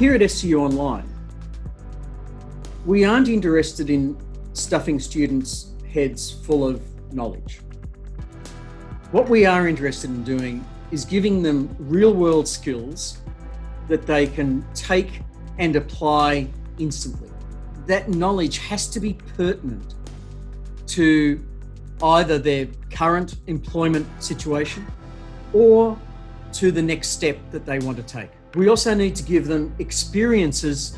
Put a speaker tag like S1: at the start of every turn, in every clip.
S1: here at SCU Online, we aren't interested in stuffing students' heads full of knowledge. What we are interested in doing is giving them real-world skills that they can take and apply instantly. That knowledge has to be pertinent to either their current employment situation or to the next step that they want to take. We also need to give them experiences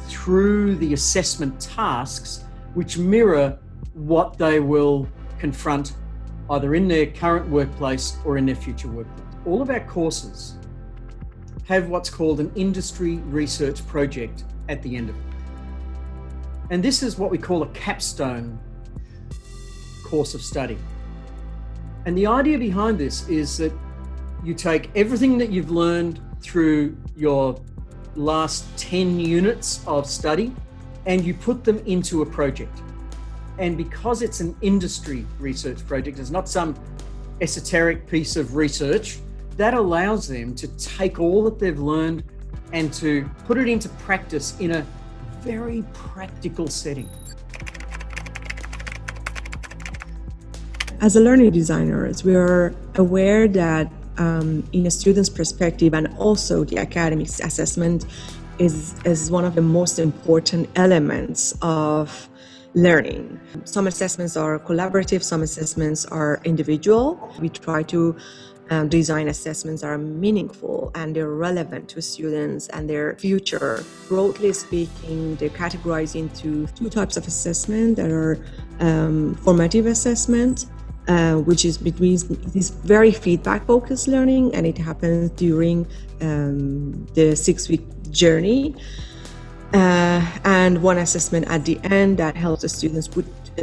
S1: through the assessment tasks which mirror what they will confront either in their current workplace or in their future workplace. All of our courses have what's called an industry research project at the end of it. And this is what we call a capstone course of study. And the idea behind this is that you take everything that you've learned through your last 10 units of study and you put them into a project. And because it's an industry research project, it's not some esoteric piece of research, that allows them to take all that they've learned and to put it into practice in a very practical setting.
S2: As a learning designers, we are aware that in a student's perspective and also the academic assessment is one of the most important elements of learning. Some assessments are collaborative, some assessments are individual. We try to design assessments that are meaningful and they're relevant to students and their future. Broadly speaking, they're categorized into two types of assessment that are formative assessment, which is between this very feedback-focused learning, and it happens during the 6-week journey. And one assessment at the end that helps the students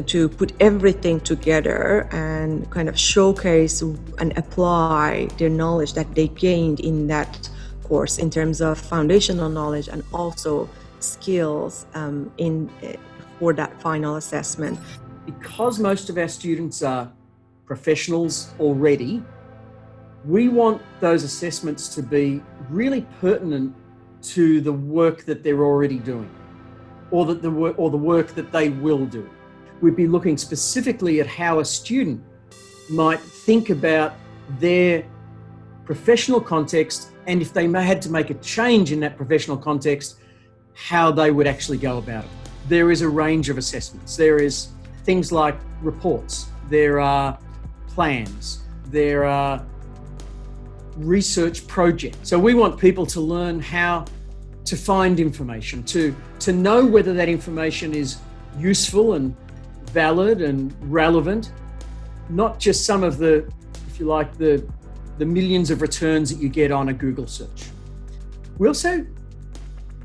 S2: to put everything together and kind of showcase and apply their knowledge that they gained in that course in terms of foundational knowledge and also skills for that final assessment.
S1: Because most of our students are professionals already, we want those assessments to be really pertinent to the work that they're already doing, or the work that they will do. We'd be looking specifically at how a student might think about their professional context, and if they had to make a change in that professional context, how they would actually go about it. There is a range of assessments. There is things like reports, there are plans, there are research projects. So we want people to learn how to find information, to know whether that information is useful and valid and relevant, not just some of the, if you like, the millions of returns that you get on a Google search. We also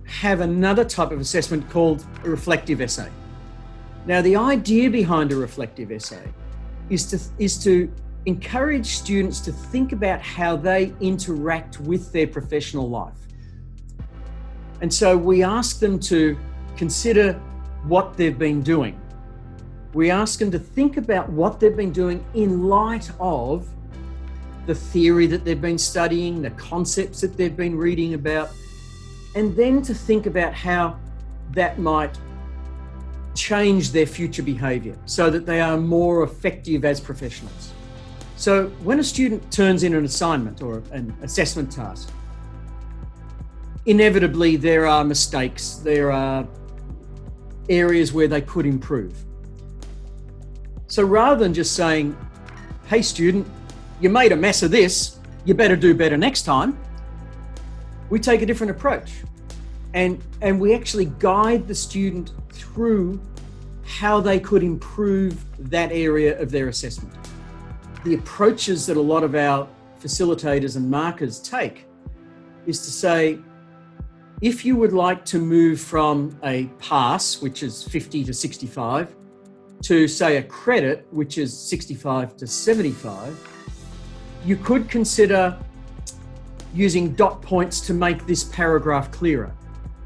S1: have another type of assessment called a reflective essay. Now, the idea behind a reflective essay is to encourage students to think about how they interact with their professional life. And so we ask them to consider what they've been doing. We ask them to think about what they've been doing in light of the theory that they've been studying, the concepts that they've been reading about, and then to think about how that might change their future behavior so that they are more effective as professionals. So when a student turns in an assignment or an assessment task, inevitably there are mistakes, there are areas where they could improve. So rather than just saying, hey student, you made a mess of this, you better do better next time, we take a different approach. And we actually guide the student through how they could improve that area of their assessment. The approaches that a lot of our facilitators and markers take is to say, if you would like to move from a pass, which is 50 to 65, to say a credit, which is 65 to 75, you could consider using dot points to make this paragraph clearer.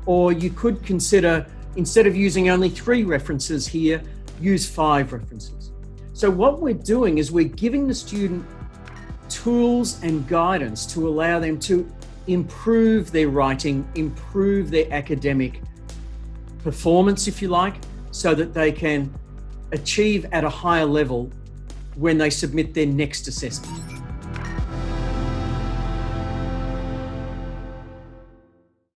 S1: Or you could consider, instead of using only 3 references here, use 5 references. So what we're doing is we're giving the student tools and guidance to allow them to improve their writing, improve their academic performance, if you like, so that they can achieve at a higher level when they submit their next assessment.